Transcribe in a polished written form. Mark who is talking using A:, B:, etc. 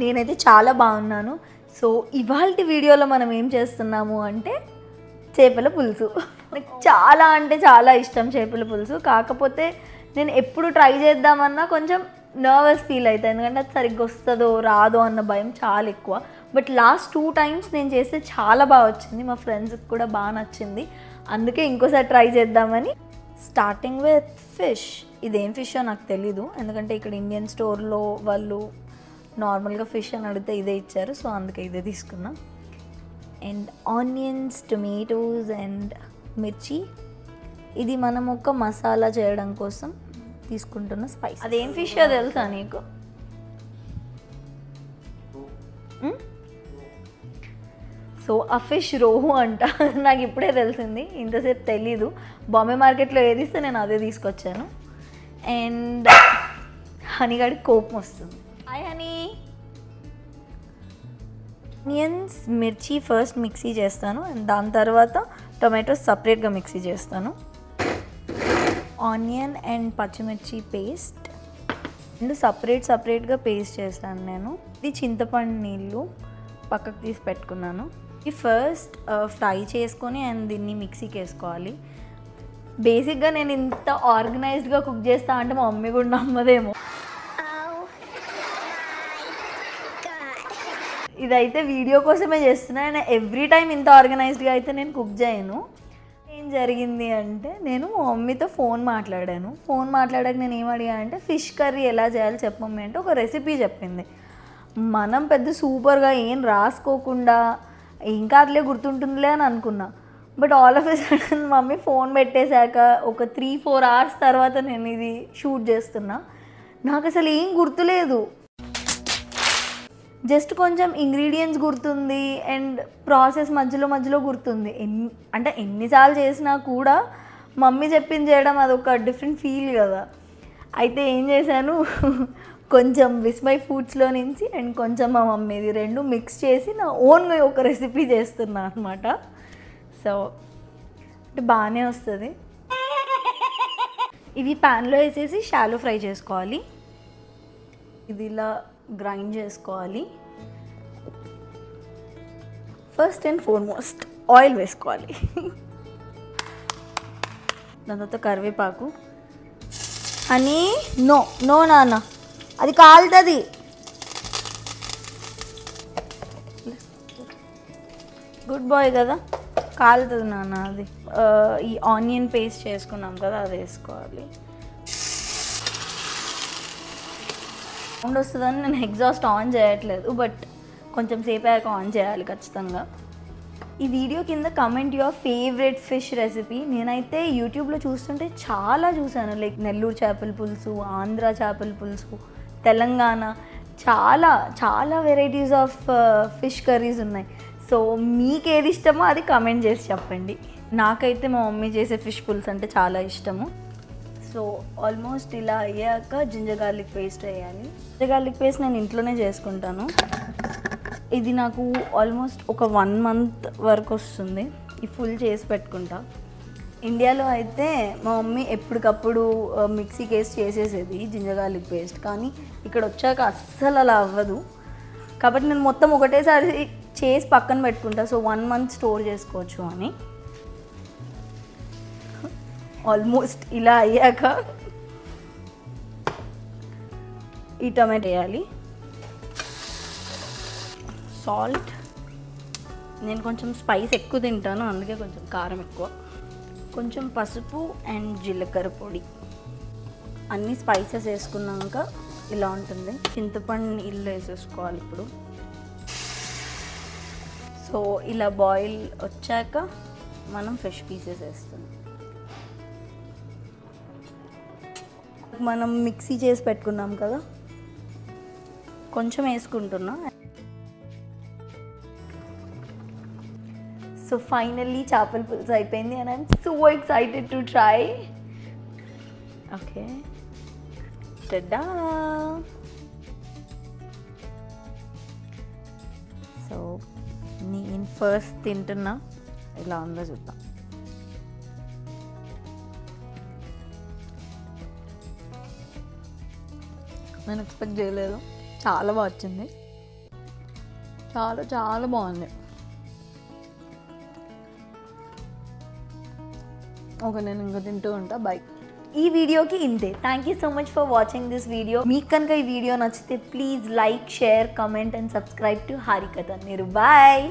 A: నేనైతే చాలా బాగున్నాను. సో ఇవాల్టి వీడియోలో మనం ఏం చేస్తున్నాము అంటే చేపల పులుసు. నాకు చాలా అంటే చాలా ఇష్టం చేపల పులుసు. కాకపోతే నేను ఎప్పుడు ట్రై చేద్దామన్నా కొంచెం నర్వస్ ఫీల్ అవుతాయి, ఎందుకంటే అది సరిగ్గా వస్తుందో రాదో అన్న భయం చాలా ఎక్కువ. బట్ లాస్ట్ 2 టైమ్స్ నేను చేస్తే చాలా బాగా వచ్చింది, మా ఫ్రెండ్స్కి కూడా బాగా నచ్చింది. అందుకే ఇంకోసారి ట్రై చేద్దామని. Starting with fish. ఇదేం ఫిషో నాకు తెలీదు, ఎందుకంటే ఇక్కడ ఇండియన్ స్టోర్లో వాళ్ళు నార్మల్గా ఫిష్ అని అడిగితే ఇదే ఇచ్చారు, సో అందుకే ఇదే తీసుకున్నా. అండ్ ఆనియన్స్, టొమాటోస్ అండ్ మిర్చి. ఇది మనం ఒక మసాలా చేయడం కోసం తీసుకుంటున్న స్పైస్. అదేం ఫిషో తెలుసా నీకు? సో ఆ ఫిష్ రోహు అంట. నాకు ఇప్పుడే తెలిసింది, ఇంతసేపు తెలీదు. బాంబే మార్కెట్లో ఏది ఇస్తే నేను అదే తీసుకొచ్చాను. అండ్ హనీగాడికి కోపం వస్తుంది. Hi honey. ఆనియన్స్, మిర్చి ఫస్ట్ మిక్సీ చేస్తాను, అండ్ దాని తర్వాత టొమాటోస్ సపరేట్గా మిక్సీ చేస్తాను. ఆనియన్ అండ్ పచ్చిమిర్చి పేస్ట్ రెండు సపరేట్గా పేస్ట్ చేస్తాను నేను. ఇది చింతపండు నీళ్ళు పక్కకు తీసి పెట్టుకున్నాను. ఇది ఫస్ట్ ఫ్రై చేసుకొని అండ్ దీన్ని మిక్సీకి వేసుకోవాలి. బేసిక్గా నేను ఇంత ఆర్గనైజ్డ్గా కుక్ చేస్తా అంటే మా మమ్మీ కూడా నమ్మదేమో. ఇదైతే వీడియో కోసమే చేస్తున్నా, అండ్ ఎవ్రీ టైం ఇంత ఆర్గనైజ్డ్గా అయితే నేను కుక్ చేయను. ఏం జరిగింది అంటే నేను మా మమ్మీతో ఫోన్ మాట్లాడాక నేను ఏం అడిగా అంటే ఫిష్ కర్రీ ఎలా చేయాలో చెప్పమని అంటే ఒక రెసిపీ చెప్పింది. మనం పెద్ద సూపర్గా ఏం రాసుకోకుండా ఇంకా అట్లే గుర్తుంటుందిలే అని అనుకున్నా. But all of a sudden mummy phone పెట్టేశాక ఒక 3-4 అవర్స్ తర్వాత నేను ఇది షూట్ చేస్తున్నా. నాకు అసలు ఏం గుర్తులేదు, జస్ట్ కొంచెం ఇంగ్రీడియంట్స్ గుర్తుంది అండ్ ప్రాసెస్ మధ్యలో గుర్తుంది. అంటే ఎన్నిసార్లు చేసినా కూడా మమ్మీ చెప్పింది చేయడం అదొక డిఫరెంట్ ఫీల్ కదా. అయితే ఏం చేశాను, కొంచెం విస్మై ఫుడ్స్లో నుంచి అండ్ కొంచెం మా మమ్మీది రెండు మిక్స్ చేసి నా ఓన్గా ఒక రెసిపీ చేస్తున్నా అనమాట. సో అంటే బాగానే వస్తుంది. ఇవి ప్యాన్లో వేసేసి షాలో ఫ్రై చేసుకోవాలి. ఇది ఇలా గ్రైండ్ చేసుకోవాలి. ఫస్ట్ అండ్ ఫార్మోస్ట్ ఆయిల్ వేసుకోవాలి. దాని తర్వాత కరివేపాకు. అని నో నాన్న, అది కాలుతుంది. గుడ్ బాయ్ కదా, కాలుతుంది నాన్న అది. ఈ ఆనియన్ పేస్ట్ చేసుకున్నాం కదా అది వేసుకోవాలి. సౌండ్ వస్తుందని నేను ఎగ్జాస్ట్ ఆన్ చేయట్లేదు, బట్ కొంచెం సేపు అయ్యాక ఆన్ చేయాలి ఖచ్చితంగా. ఈ వీడియో కింద comment your favourite fish recipe. నేనైతే యూట్యూబ్లో చూస్తుంటే చాలా చూశాను, లైక్ నెల్లూరు చేపల పులుసు, ఆంధ్ర చేపల పులుసు, తెలంగాణ, చాలా వెరైటీస్ ఆఫ్ ఫిష్ కర్రీస్ ఉన్నాయి. సో మీకు ఏది ఇష్టమో అది కమెంట్ చేసి చెప్పండి. నాకైతే మా మమ్మీ చేసే ఫిష్ పులుసు అంటే చాలా ఇష్టము. సో ఆల్మోస్ట్ ఇలా అయ్యాక జింజర్ గార్లిక్ పేస్ట్ వేయాలి. జింజర్ గార్లిక్ పేస్ట్ నేను ఇంట్లోనే చేసుకుంటాను. ఇది నాకు ఆల్మోస్ట్ ఒక 1 month వరకు వస్తుంది. ఈ ఫుల్ చేసి పెట్టుకుంటా. ఇండియాలో అయితే మా మమ్మీ ఎప్పటికప్పుడు మిక్సీకి వేసి చేసేసేది జింజర్ గార్లిక్ పేస్ట్, కానీ ఇక్కడ వచ్చాక అస్సలు అలా అవ్వదు. కాబట్టి నేను మొత్తం ఒకటేసారి చేసి పక్కన పెట్టుకుంటా, సో 1 month స్టోర్ చేసుకోవచ్చు అని. ఆల్మోస్ట్ ఇలా అయ్యాక ఈ టమాటో వేయాలి. సాల్ట్. నేను కొంచెం స్పైస్ ఎక్కువ తింటాను, అందుకే కొంచెం కారం ఎక్కువ. కొంచెం పసుపు అండ్ జీలకర్ర పొడి. అన్ని స్పైసెస్ వేసుకున్నాక ఇలా ఉంటుంది. చింతపండు నీళ్ళు వేసేసుకోవాలి ఇప్పుడు. సో ఇలా బాయిల్ వచ్చాక మనం ఫిష్ పీసెస్ వేస్తాం. మనం మిక్సీ చేసి పెట్టుకున్నాం కదా, కొంచెం వేసుకుంటున్నా. సో ఫైనల్లీ చేపల పులుసు అయిపోయింది and I'm so excited to try. Okay, ta-da. So నేను ఫస్ట్ తింటున్నా, ఇలా ఉందో చూద్దాం. నేను ఎక్స్పెక్ట్ చేయలేదు, చాలా బాగా వచ్చింది. చాలా చాలా బాగుంది. ఓకే, నేను ఇంకా తింటూ ఉంటా. బై. ఈ వీడియోకి ఇంతే. Thank you so much for watching this video. మీకు కనుక ఈ వీడియో నచ్చితే please like, share, comment and subscribe to Harika Tanneeru. Bye.